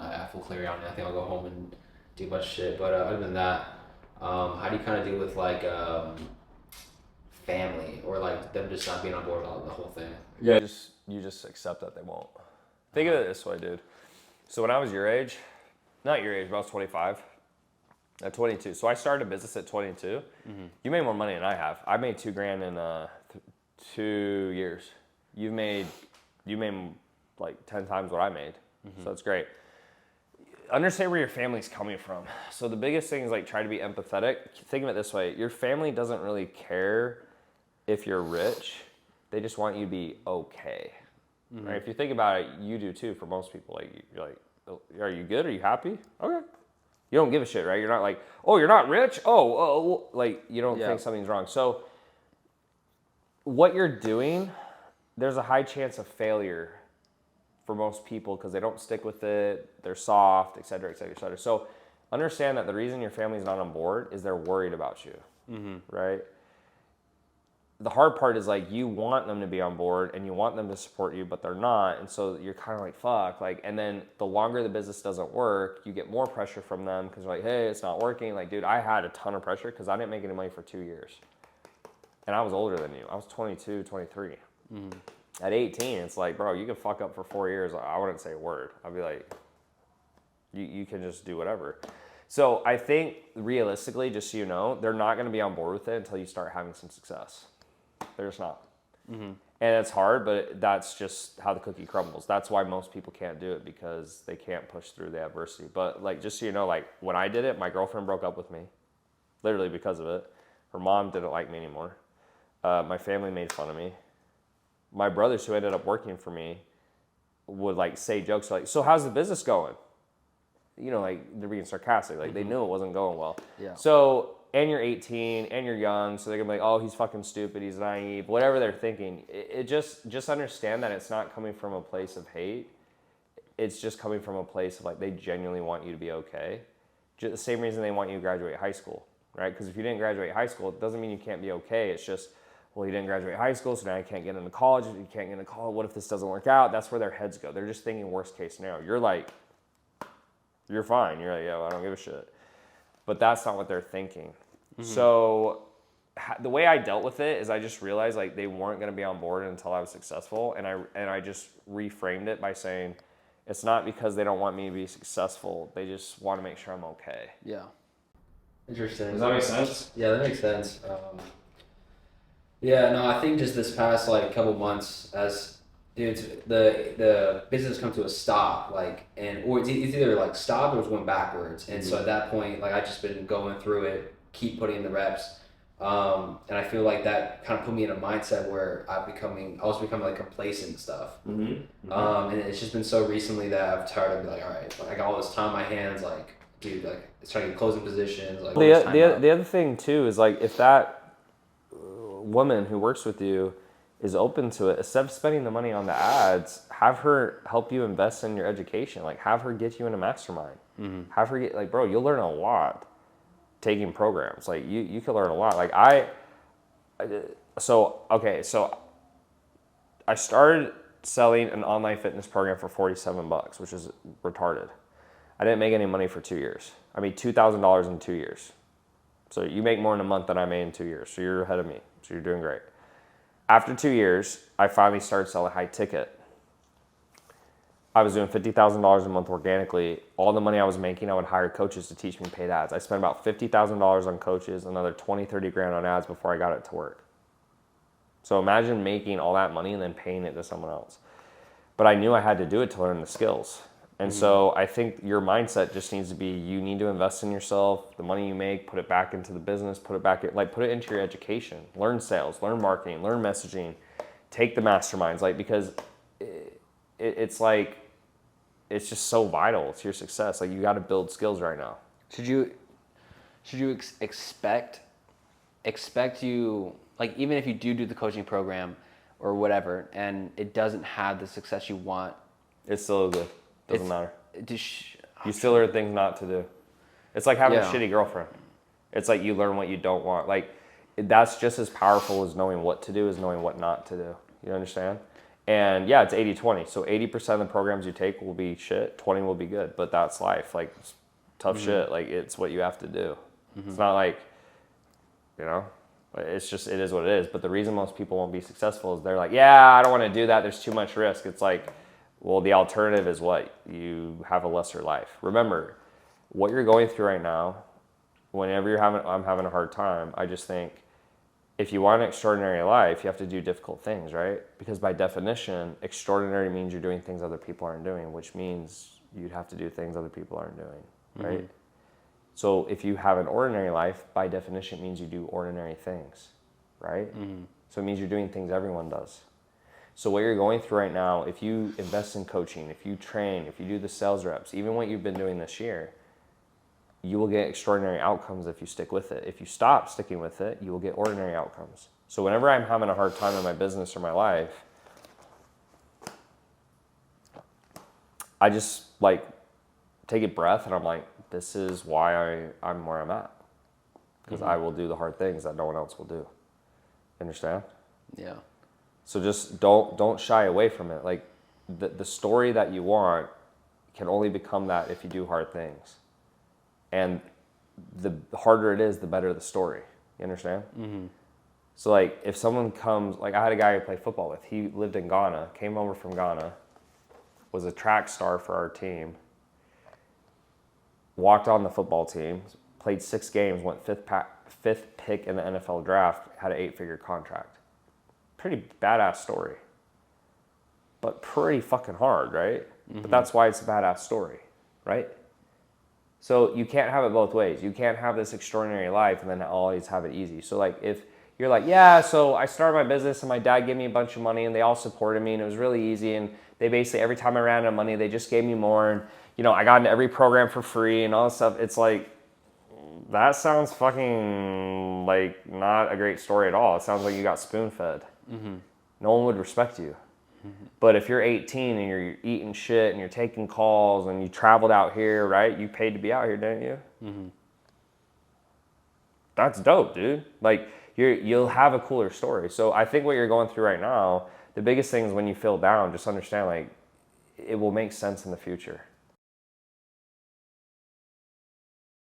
then I have full clarity on it. I think I'll go home and do a bunch of shit. But other than that, how do you kind of deal with like family or like them just not being on board with the whole thing? Yeah, you just accept that they won't. Think of it this way, dude. So when I was your age, not your age, but I was 25. At 22. So I started a business at 22. You made more money than I have. I made $2,000 in 2 years. You made like 10 times what I made. So that's great. Understand where your family's coming from. So the biggest thing is like try to be empathetic. Think of it this way. Your family doesn't really care if you're rich. They just want you to be okay. Right? If you think about it, you do too for most people. Like you're like, are you good? Are you happy? Okay. You don't give a shit, right? You're not like, oh, you're not rich? Like you don't think something's wrong. So what you're doing, there's a high chance of failure for most people because they don't stick with it. They're soft, et cetera, et cetera, et cetera. So understand that the reason your family's not on board is they're worried about you, right? The hard part is like you want them to be on board and you want them to support you, but they're not. And so you're kind of like, fuck. Like, and then the longer the business doesn't work, you get more pressure from them because like, hey, it's not working. Like, dude, I had a ton of pressure because I didn't make any money for 2 years. And I was older than you. I was 22, 23. At 18, it's like, bro, you can fuck up for 4 years. I wouldn't say a word. I'd be like, you can just do whatever. So I think realistically, just so you know, they're not going to be on board with it until you start having some success. They're just not. And it's hard, but that's just how the cookie crumbles. That's why most people can't do it because they can't push through the adversity. But like, just so you know, like when I did it, my girlfriend broke up with me, literally because of it. Her mom didn't like me anymore. My family made fun of me. My brothers who ended up working for me would like say jokes like, so how's the business going? You know, like they're being sarcastic. Like they knew it wasn't going well. Yeah. So, and you're 18 and you're young. So they're gonna be like, oh, he's fucking stupid. He's naive, whatever they're thinking. It just understand that it's not coming from a place of hate. It's just coming from a place of like, they genuinely want you to be okay. Just the same reason they want you to graduate high school, right? Because if you didn't graduate high school, it doesn't mean you can't be okay. It's just, well, you didn't graduate high school, so now you can't get into college. You can't get into college. What if this doesn't work out? That's where their heads go. They're just thinking worst case scenario. You're like, you're fine. You're like, yo, I don't give a shit. But that's not what they're thinking. So the way I dealt with it is I just realized like they weren't going to be on board until I was successful. And I just reframed it by saying, it's not because they don't want me to be successful. They just want to make sure I'm okay. Yeah. Interesting. Does that make sense? Yeah, that makes sense. Yeah, no, I think just this past like couple months, as dude, the business come to a stop, like, and or it's either like stopped or it's going backwards, and so at that point, like I just been going through it, keep putting in the reps, and I feel like that kind of put me in a mindset where I was becoming like complacent and stuff, and it's just been so recently that I've tired of like, all right, like I got all this time on my hands, like, dude, like it's trying to get closing positions, like The other thing too is like if that woman who works with you is open to it, instead of spending the money on the ads, have her help you invest in your education. Like have her get you in a mastermind. Have her get like, bro, you'll learn a lot taking programs. Like you can learn a lot. Like I started selling an online fitness program for $47, which is retarded. I didn't make any money for 2 years. I made $2,000 in 2 years. So you make more in a month than I made in 2 years. So you're ahead of me. So you're doing great. After 2 years, I finally started selling high ticket. I was doing $50,000 a month organically. All the money I was making, I would hire coaches to teach me paid ads. I spent about $50,000 on coaches, another 20, 30 grand on ads before I got it to work. So imagine making all that money and then paying it to someone else. But I knew I had to do it to learn the skills. And so I think your mindset just needs to be, you need to invest in yourself. The money you make, put it back into the business, put it into your education. Learn sales, learn marketing, learn messaging, take the masterminds, like, because it's like, it's just so vital to your success. Like you got to build skills right now. Should you expect you, like, even if you do the coaching program or whatever, and it doesn't have the success you want, It's still good. Doesn't matter. Just, You still learn things not to do. It's like having a Yeah. shitty girlfriend. It's like you learn what you don't want. Like that's just as powerful as knowing what to do as knowing what not to do. You understand? And yeah, it's 80-20. So 80% of the programs you take will be shit, 20 will be good. But that's life. Like, it's tough shit. Like, it's what you have to do. It's not like, you know, it's just, it is what it is. But the reason most people won't be successful is they're like, yeah, I don't want to do that. There's too much risk. It's like, well, the alternative is what? You have a lesser life. Remember, what you're going through right now, whenever I'm having a hard time, I just think, if you want an extraordinary life, you have to do difficult things, right? Because by definition, extraordinary means you're doing things other people aren't doing, which means you'd have to do things other people aren't doing, right? So if you have an ordinary life, by definition, it means you do ordinary things, right? So it means you're doing things everyone does. So what you're going through right now, if you invest in coaching, if you train, if you do the sales reps, even what you've been doing this year, you will get extraordinary outcomes if you stick with it. If you stop sticking with it, you will get ordinary outcomes. So whenever I'm having a hard time in my business or my life, I just like take a breath and I'm like, this is why I'm where I'm at. Because I will do the hard things that no one else will do. Understand? Yeah. So just don't shy away from it. Like the story that you want can only become that if you do hard things. And the harder it is, the better the story. You understand? So like if someone comes, like I had a guy I played football with. He lived in Ghana, came over from Ghana, was a track star for our team, walked on the football team, played 6 games, went fifth pick in the NFL draft, had an 8-figure contract. Pretty badass story. But pretty fucking hard, right? But that's why it's a badass story, right? So you can't have it both ways. You can't have this extraordinary life and then always have it easy. So like if you're like, yeah, so I started my business and my dad gave me a bunch of money and they all supported me and it was really easy and they basically, every time I ran out of money, they just gave me more and, you know, I got into every program for free and all this stuff. It's like, that sounds fucking like not a great story at all. It sounds like you got spoon-fed. No one would respect you. But if you're 18 and you're eating shit and you're taking calls and you traveled out here, right? You paid to be out here, didn't you? That's dope, dude. Like you'll have a cooler story. So I think what you're going through right now, the biggest thing is when you feel down, just understand like it will make sense in the future.